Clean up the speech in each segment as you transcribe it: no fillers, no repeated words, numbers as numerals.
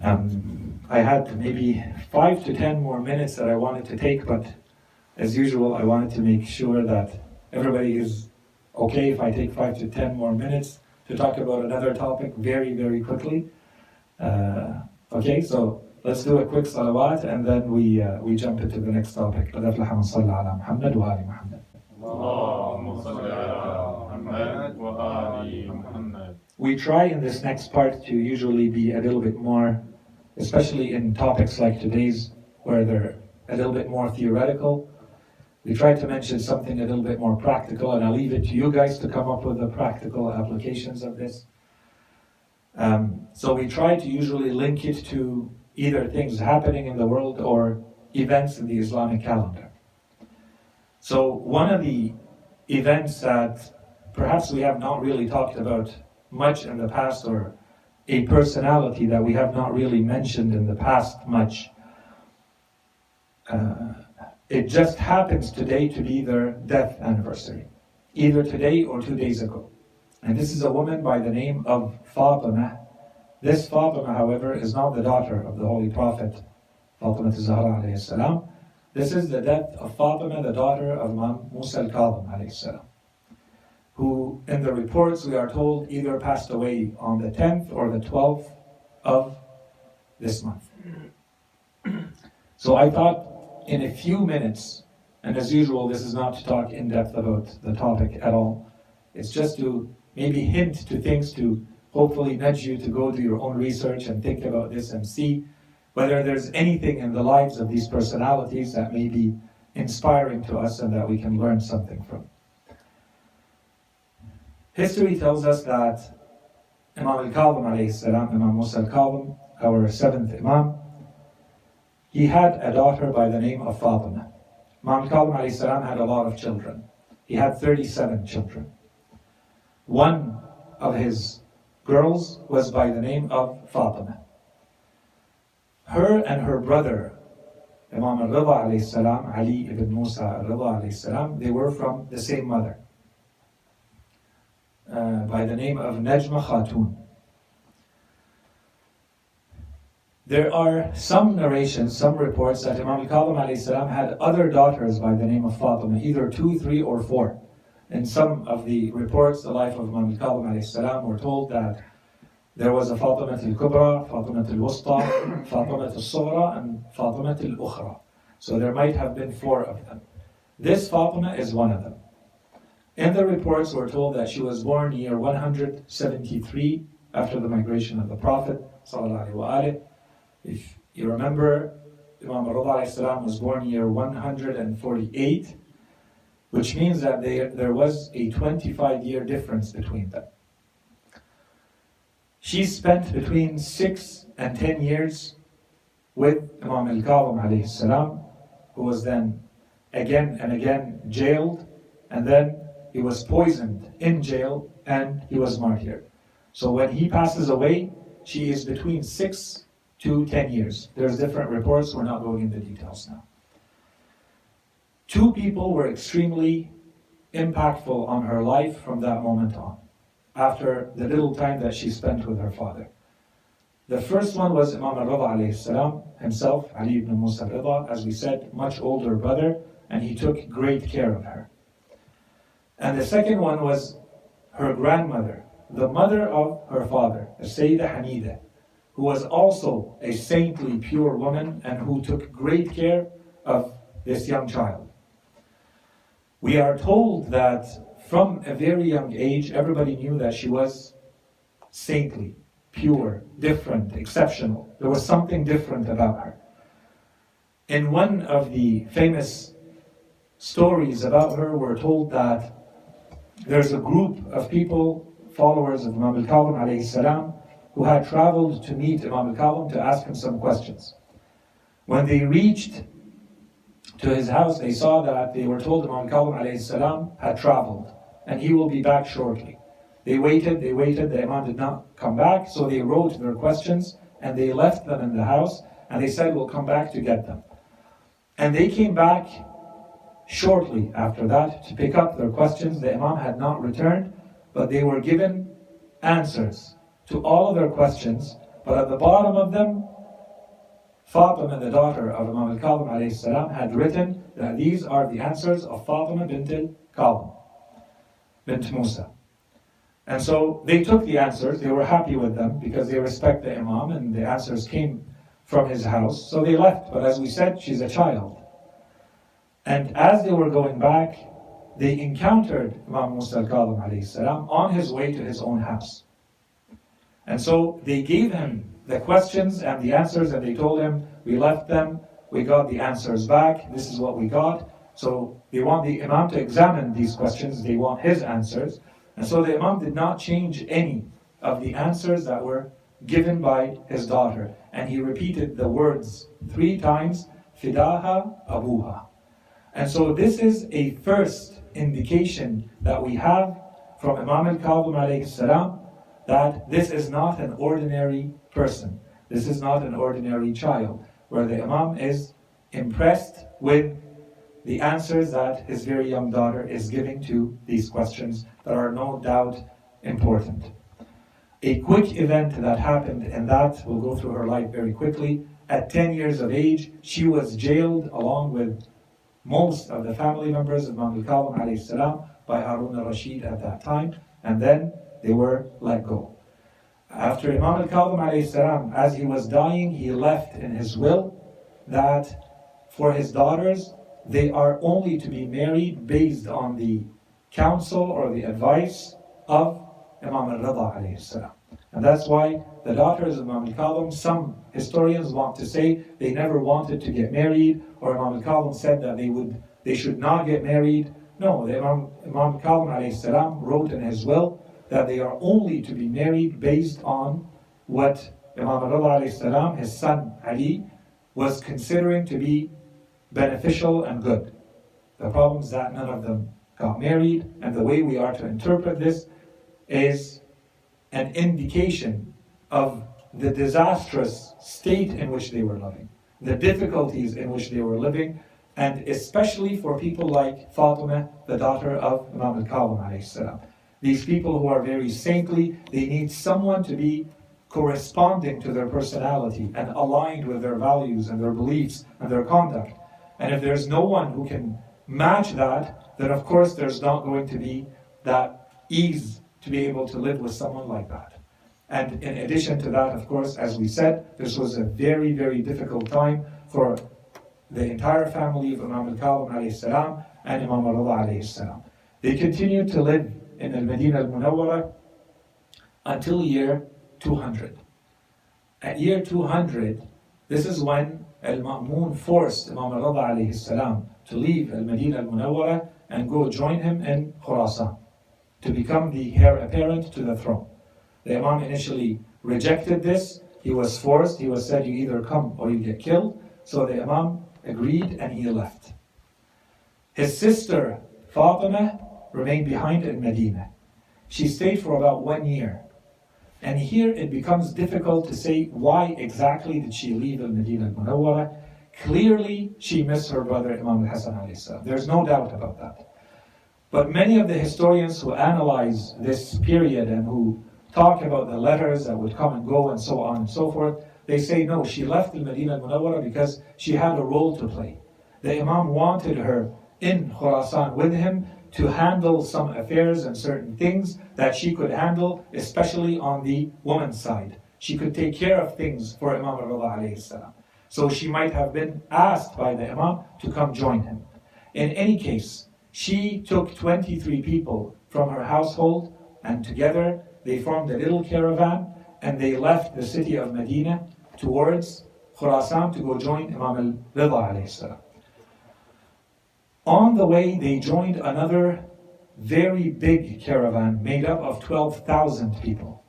I had maybe 5 to 10 more minutes that I wanted to take, but as usual, I wanted to make sure that everybody is okay if I take 5 to 10 more minutes to talk about another topic very, very quickly. Okay, so let's do a quick salawat and then we jump into the next topic. قد أفلح من صلى على محمد وآل محمد. اللهم صل على محمد وآل محمد. We try in this next part to usually be a little bit more, especially in topics like today's, where they're a little bit more theoretical. We try to mention something a little bit more practical, and I'll leave it to you guys to come up with the practical applications of this. So we try to usually link it to either things happening in the world or events in the Islamic calendar. So one of the events that perhaps we have not really talked about much in the past, or a personality that we have not really mentioned in the past much, it just happens today to be their death anniversary, either today or 2 days ago. And this is a woman by the name of Fatima. This Fatima, however, is not the daughter of the Holy Prophet, Fatima Zahra alayhi salam. This is the death of Fatima, the daughter of Imam Mousa AL-Qathim alayhi salam, who in the reports we are told either passed away on the 10th or the 12th of this month. So I thought in a few minutes, and as usual this is not to talk in depth about the topic at all, it's just to maybe hint to things, to hopefully nudge you to go do your own research and think about this and see whether there's anything in the lives of these personalities that may be inspiring to us and that we can learn something from. History tells us that Imam Al-Qathim alayhi salam, Imam Mousa Al-Qathim, our 7th Imam, he had a daughter by the name of Fatima. Imam Al-Qathim alayhi salam had a lot of children. He had 37 children. One of his girls was by the name of Fatima. Her and her brother, Imam Al-Rida alayhi salam, Ali ibn Mousa Al-Rida alayhi salam, they were from the same mother, by the name of Najma Khatun. There are some narrations, some reports that Imam Al-Qathim alayhi salam had other daughters by the name of Fatima, either 2, 3, or 4. In some of the reports, the life of Imam Al-Qathim alayhi salam, we're told that there was a Fatima al-Kubra, Fatima al-Wusta, Fatima al-Sughra, and Fatima al-Ukhra. So there might have been 4 of them. This Fatima is one of them. In the reports, we're told that she was born year 173 after the migration of the Prophet sallallahu alaihi wasallam. If you remember, Imam Al-Rida was born year 148, which means that there was a 25-year difference between them. She spent between 6 and 10 years with Imam Al-Qathim, who was then again and again jailed, and then he was poisoned in jail, and he was martyred. So when he passes away, she is between 6 to 10 years. There's different reports, we're not going into details now. 2 people were extremely impactful on her life from that moment on, after the little time that she spent with her father. The first one was Imam Al-Rida himself, Ali ibn Mousa Al-Rida, as we said, much older brother, and he took great care of her. And the second one was her grandmother, the mother of her father, Sayida Hamida, who was also a saintly, pure woman and who took great care of this young child. We are told that from a very young age, everybody knew that she was saintly, pure, different, exceptional. There was something different about her. In one of the famous stories about her, we're told that there's a group of people, followers of Imam Al-Qathim alayhi salam, who had traveled to meet Imam Al-Qathim to ask him some questions. When they reached to his house, they saw that they were told Imam Al-Qathim alayhi salam had traveled and he will be back shortly. They waited, the Imam did not come back, so they wrote their questions and they left them in the house and they said, we'll come back to get them. And they came back shortly after that to pick up their questions. The Imam had not returned, but they were given answers to all of their questions But at the bottom of them, Fatima, the daughter of Imam Al-Qathim alayhi salam, had written that these are the answers of Fatima bint Al-Qathim, bint Mousa. And so they took the answers, they were happy with them because they respect the Imam and the answers came from his house, so they left. But as we said, she's a child. And as they were going back, they encountered Imam Mousa Al-Qathim alayhi salam on his way to his own house. And so they gave him the questions and the answers, and they told him, we left them, we got the answers back, this is what we got. So they want the Imam to examine these questions, they want his answers. And so the Imam did not change any of the answers that were given by his daughter. And he repeated the words 3 times, Fidaha Abuha. And so this is a first indication that we have from Imam Al-Qathim alayhi salam that this is not an ordinary person. This is not an ordinary child, where the Imam is impressed with the answers that his very young daughter is giving to these questions that are no doubt important. A quick event that happened in that, we'll go through her life very quickly. At 10 years of age, she was jailed along with most of the family members of Imam Al-Qathim alayhi salam by Harun al-Rashid at that time, and then they were let go. After Imam Al-Qathim alayhi salam, as he was dying, he left in his will that for his daughters, they are only to be married based on the counsel or the advice of Imam Al-Rida alayhi salam. And that's why the daughters of Imam Al-Qathim, some historians want to say they never wanted to get married, or Imam Al-Qathim said that they should not get married. No, Imam Al-Qathim alayhi salam wrote in his will that they are only to be married based on what Imam Al-Rida alayhi salam, his son Ali, was considering to be beneficial and good. The problem is that none of them got married, and the way we are to interpret this is an indication of the disastrous state in which they were living, the difficulties in which they were living, and especially for people like Fatima, the daughter of Imam Al-Qathim alayhi salam. These people who are very saintly, they need someone to be corresponding to their personality and aligned with their values and their beliefs and their conduct. And if there's no one who can match that, then of course there's not going to be that ease to be able to live with someone like that. And in addition to that, of course, as we said, this was a very, very difficult time for the entire family of Imam Al-Qathim alayhi salam and Imam Al-Rida alayhi salam. They continued to live in Al-Madinah Al-Munawwara until year 200. At year 200, this is when Al-Ma'mun forced Imam Al-Rida alayhi salam to leave Al-Madinah Al-Munawwara and go join him in Khurasan to become the heir apparent to the throne. The Imam initially rejected this. He was forced. He was said, you either come or you get killed. So the Imam agreed and he left. His sister Fatima remained behind in Medina. She stayed for about 1 year. And here it becomes difficult to say why exactly did she leave Al-Madinah Al-Munawwara. Clearly she missed her brother Imam Al-Hasan alayhi salam. There's no doubt about that. But many of the historians who analyze this period and who talk about the letters that would come and go and so on and so forth, they say no, she left Al-Madinah Al-Munawwara because she had a role to play. The Imam wanted her in Khurasan with him to handle some affairs and certain things that she could handle, especially on the woman's side. She could take care of things for Imam Al-Rida alayhi salam. So she might have been asked by the Imam to come join him. In any case, she took 23 people from her household, and together they formed a little caravan and they left the city of Medina towards Khurasan to go join Imam Al-Rida alayhi salam. On the way, they joined another very big caravan made up of 12,000 people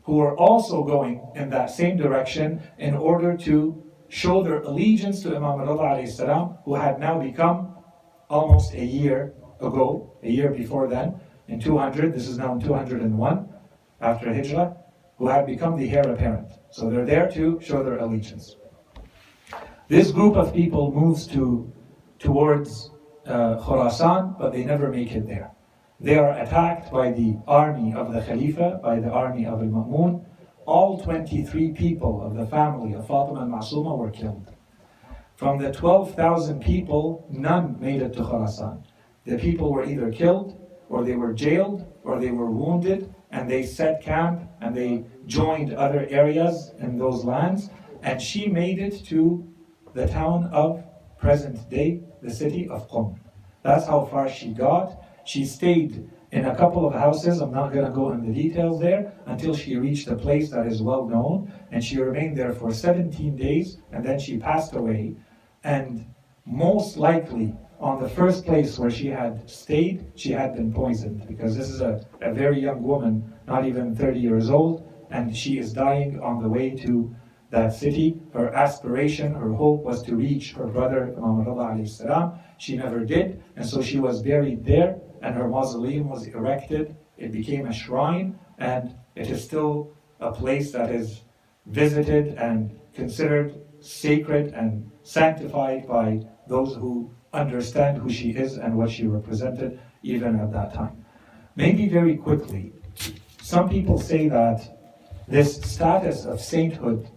who were also going in that same direction in order to show their allegiance to Imam Al-Rida alayhi salam, who had now become almost a year ago, a year before then, in 200, this is now in 201, after Hijrah, who had become the heir apparent. So they're there to show their allegiance. This group of people moves towards Khurasan, but they never make it there. They are attacked by the army of the Khalifa, by the army of Al-Ma'mun, all 23 people of the family of Fatima Al-Ma'souma were killed. From the 12,000 people, none made it to Khurasan. The people were either killed, or they were jailed, or they were wounded, and they set camp, and they joined other areas in those lands, and she made it to the town of present day, the city of Qum. That's how far she got. She stayed in a couple of houses, I'm not going to go into the details there, until she reached a place that is well known, and she remained there for 17 days, and then she passed away. And most likely, on the first place where she had stayed, she had been poisoned, because this is a very young woman, not even 30 years old, and she is dying on the way to that city. Her aspiration, her hope was to reach her brother, Imam Rida alayhi salam. She never did, and so she was buried there, and her mausoleum was erected. It became a shrine, and it is still a place that is visited and considered sacred and sanctified by those who understand who she is and what she represented even at that time. Maybe very quickly, some people say that this status of sainthood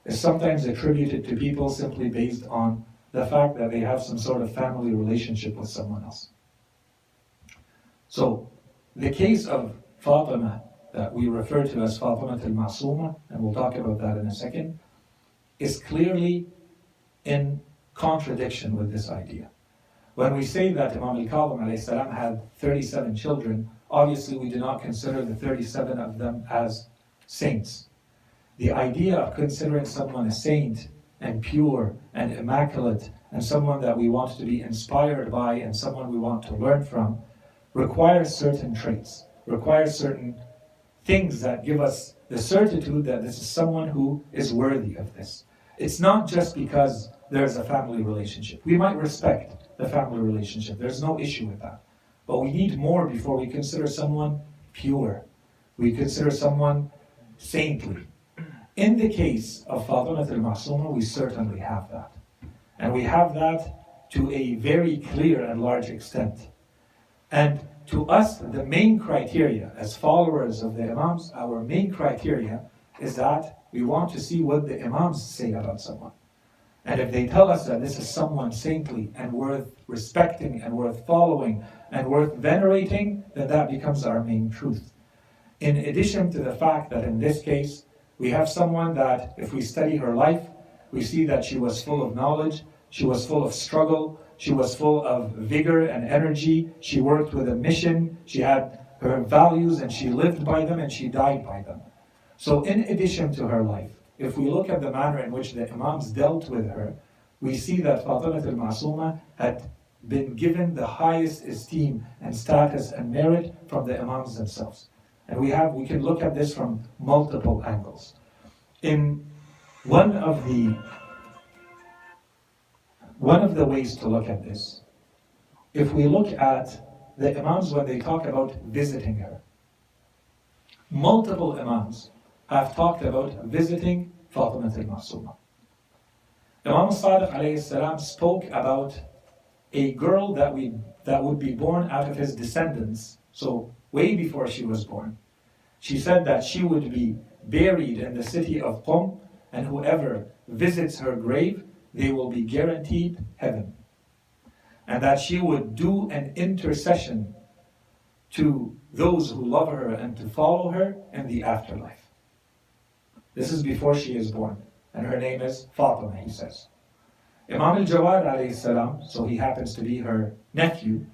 is sometimes attributed to people simply based on the fact that they have some sort of family relationship with someone else. So, the case of Fatima, that we refer to as Fatima Al-Ma'souma, and we'll talk about that in a second, is clearly in contradiction with this idea. When we say that Imam Al-Qathim alayhi salam had 37 children, obviously we do not consider the 37 of them as saints. The idea of considering someone a saint and pure and immaculate and someone that we want to be inspired by and someone we want to learn from requires certain traits, requires certain things that give us the certitude that this is someone who is worthy of this. It's not just because there's a family relationship. We might respect the family relationship, there's no issue with that. But we need more before we consider someone pure. We consider someone saintly. In the case of Fatima Al-Ma'souma, we certainly have that. And we have that to a very clear and large extent. And to us, the main criteria, as followers of the Imams, our main criteria is that we want to see what the Imams say about someone. And if they tell us that this is someone saintly and worth respecting and worth following and worth venerating, then that becomes our main truth. In addition to the fact that in this case, we have someone that, if we study her life, we see that she was full of knowledge, she was full of struggle, she was full of vigor and energy, she worked with a mission, she had her values and she lived by them and she died by them. So in addition to her life, if we look at the manner in which the Imams dealt with her, we see that Fatima Al-Ma'souma had been given the highest esteem and status and merit from the Imams themselves. And we can look at this from multiple angles. In one of the ways to look at this, if we look at the Imams when they talk about visiting her, multiple Imams have talked about visiting Fatima Al-Ma'souma. Imam Sadiq alayhi salam spoke about a girl that would be born out of his descendants, so way before she was born. She said that she would be buried in the city of Qum, and whoever visits her grave, they will be guaranteed heaven. And that she would do an intercession to those who love her and to follow her in the afterlife. This is before she is born, and her name is Fatima, he says. Imam al-Jawad alayhi salam, so he happens to be her nephew,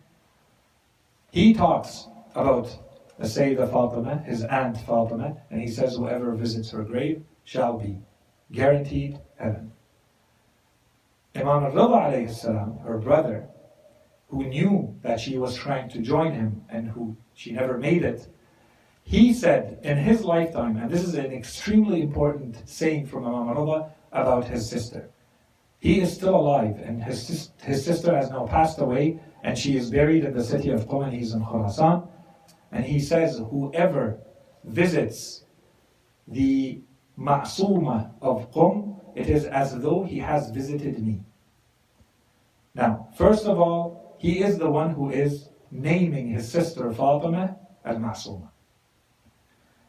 he talks about the Sayidda Fatima, his aunt Fatima, and he says whoever visits her grave shall be guaranteed heaven. Imam al-Rida alayhi salam, her brother, who knew that she was trying to join him and who she never made it, he said in his lifetime, and this is an extremely important saying from Imam al-Rida about his sister. He is still alive, and his sister has now passed away, and she is buried in the city of Qum, and he's in Khurasan. And he says, whoever visits the Ma'souma of Qum, it is as though he has visited me. Now, first of all, he is the one who is naming his sister Fatima Al-Ma'souma.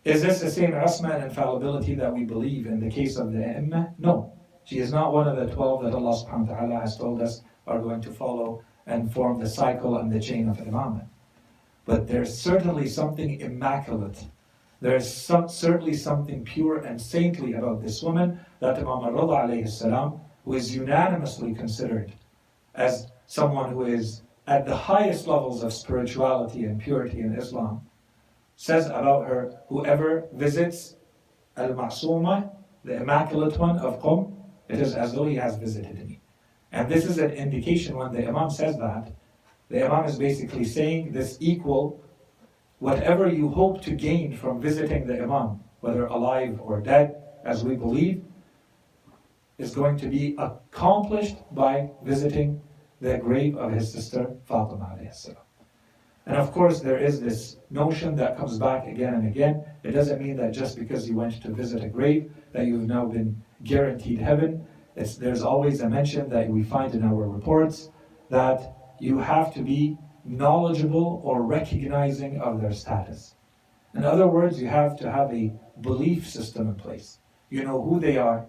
Is this the same isma and infallibility that we believe in the case of the Imam? No. She is not one of the 12 that Allah subhanahu wa ta'ala has told us are going to follow and form the cycle and the chain of imamah. But there's certainly something immaculate. There's certainly something pure and saintly about this woman that Imam al-Rida alayhi salam, who is unanimously considered as someone who is at the highest levels of spirituality and purity in Islam, says about her, whoever visits Al-Ma'souma, the Immaculate One of Qum, it is as though he has visited me. And this is an indication when the Imam says that, the Imam is basically saying this equal, whatever you hope to gain from visiting the Imam, whether alive or dead, as we believe, is going to be accomplished by visiting the grave of his sister Fatima alayhi salam. And of course there is this notion that comes back again and again. It doesn't mean that just because you went to visit a grave that you've now been guaranteed heaven. There's always a mention that we find in our reports that you have to be knowledgeable or recognizing of their status. In other words, you have to have a belief system in place. You know who they are,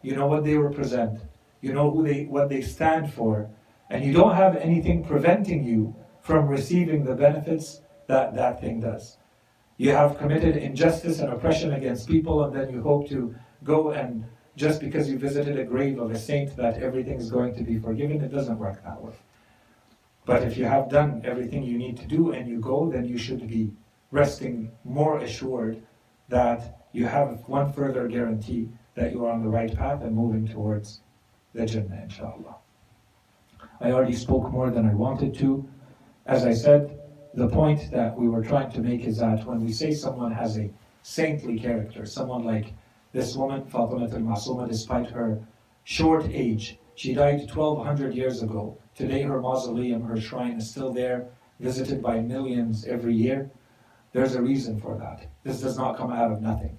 you know what they represent, you know what they stand for, and you don't have anything preventing you from receiving the benefits that that thing does. You have committed injustice and oppression against people, and then you hope to go and just because you visited a grave of a saint that everything is going to be forgiven. It doesn't work that way. But if you have done everything you need to do and you go, then you should be resting more assured that you have one further guarantee that you are on the right path and moving towards the Jannah, inshallah. I already spoke more than I wanted to. As I said, the point that we were trying to make is that when we say someone has a saintly character, someone like this woman, Fatima Al-Ma'suma, despite her short age, she died 1200 years ago. Today her mausoleum, her shrine is still there, visited by millions every year. There's a reason for that. This does not come out of nothing.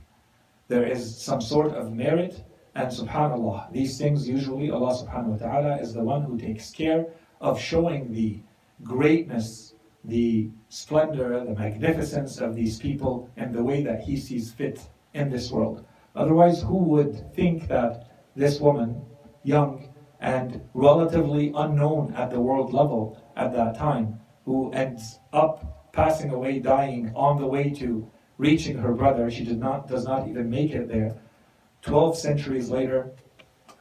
There is some sort of merit, and subhanAllah, these things usually Allah subhanahu wa ta'ala is the one who takes care of showing the greatness, the splendor, the magnificence of these people in the way that He sees fit in this world. Otherwise, who would think that this woman, young and relatively unknown at the world level at that time, who ends up passing away, dying on the way to reaching her brother, she does not even make it there. 12 centuries later,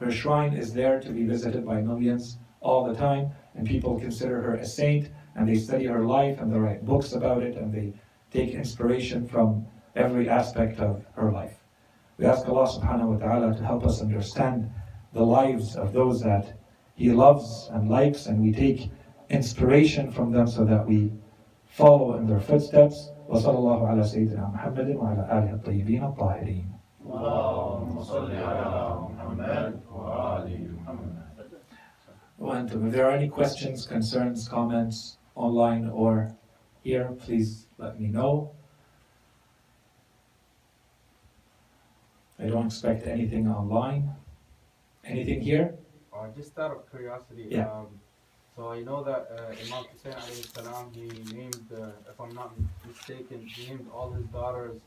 her shrine is there to be visited by millions all the time, and people consider her a saint, and they study her life, and they write books about it, and they take inspiration from every aspect of her life. We ask Allah subhanahu wa ta'ala to help us understand the lives of those that He loves and likes, and we take inspiration from them so that we follow in their footsteps. وصلى الله على سيدنا محمد وعلى آله الطيبين الطاهرين. اللهم صل على محمد وآل محمد. If there are any questions, concerns, comments, online or here, please let me know. I don't expect anything online. Anything here? Just out of curiosity, yeah. So I know that Imam Hussein alayhi salam, he named, if I'm not mistaken, he named all his daughters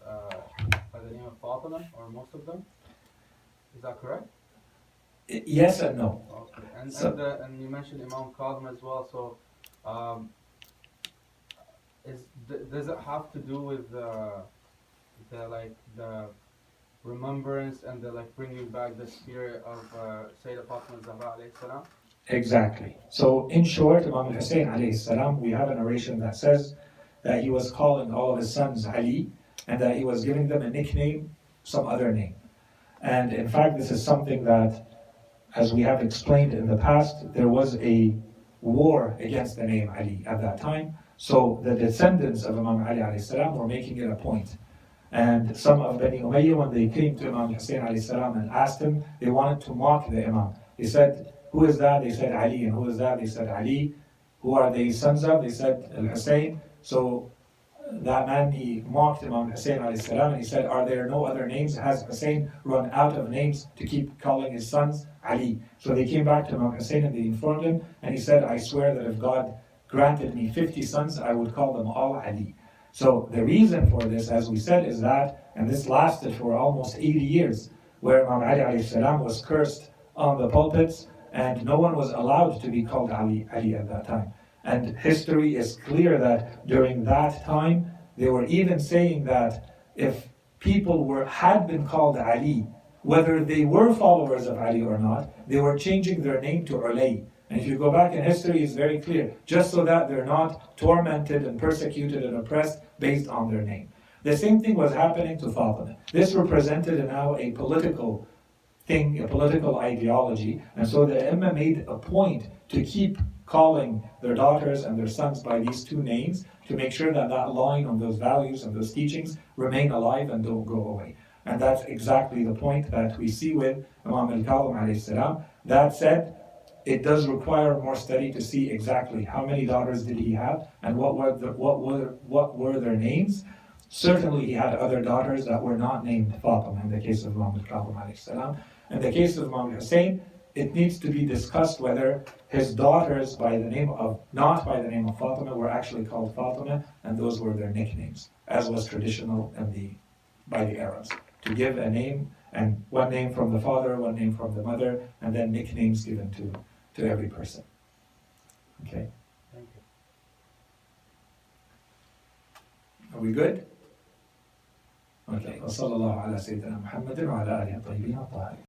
by the name of Fatima, or most of them. Is that correct? Yes and no. Okay. And you mentioned Imam Qasim as well. So, does it have to do with the remembrance and the bringing back the spirit of Sayidda Fatima alayhi salam? Exactly. So in short, Imam Hussein alayhi salam, we have a narration that says that he was calling all of his sons Ali, and that he was giving them a nickname, some other name. And in fact, this is something that, as we have explained in the past, there was a war against the name Ali at that time. So the descendants of Imam Ali alayhi salam were making it a point. And some of Bani Umayyah, when they came to Imam Hussein alayhi salam and asked him, they wanted to mock the Imam. They said, who is that? They said Ali. And who is that? They said Ali. Who are they sons of? They said Al-Hussein. So that man, he mocked Imam Hussein alayhi salam, and he said, are there no other names? Has Hussein run out of names to keep calling his sons Ali? So they came back to Imam Hussein and they informed him, and he said, I swear that if God granted me 50 sons, I would call them all Ali. So the reason for this, as we said, is that And this lasted for almost 80 years, where Imam Ali alayhi salam was cursed on the pulpits, and no one was allowed to be called Ali at that time. And history is clear that during that time, they were even saying that if people had been called Ali, whether they were followers of Ali or not, they were changing their name to Ulay. And if you go back in history, it's very clear, just so that they're not tormented and persecuted and oppressed based on their name. The same thing was happening to Fatima. This represented now a political thing, a political ideology, and so the Imam made a point to keep calling their daughters and their sons by these two names to make sure that that line on those values and those teachings remain alive and don't go away. And that's exactly the point that we see with Imam Al-Qathim alayhi salam. That said, it does require more study to see exactly how many daughters did he have and what were their names. Certainly he had other daughters that were not named Fatima in the case of Imam Al-Qathim alayhi salam. In the case of Imam Hussein, it needs to be discussed whether his daughters not by the name of Fatima were actually called Fatima, and those were their nicknames, as was traditional by the Arabs, to give a name, and one name from the father, one name from the mother, and then nicknames given to every person. Okay, Thank you. are we good? Okay, وصلى الله على سيدنا محمد وعلى آله الطيبين الطاهرين.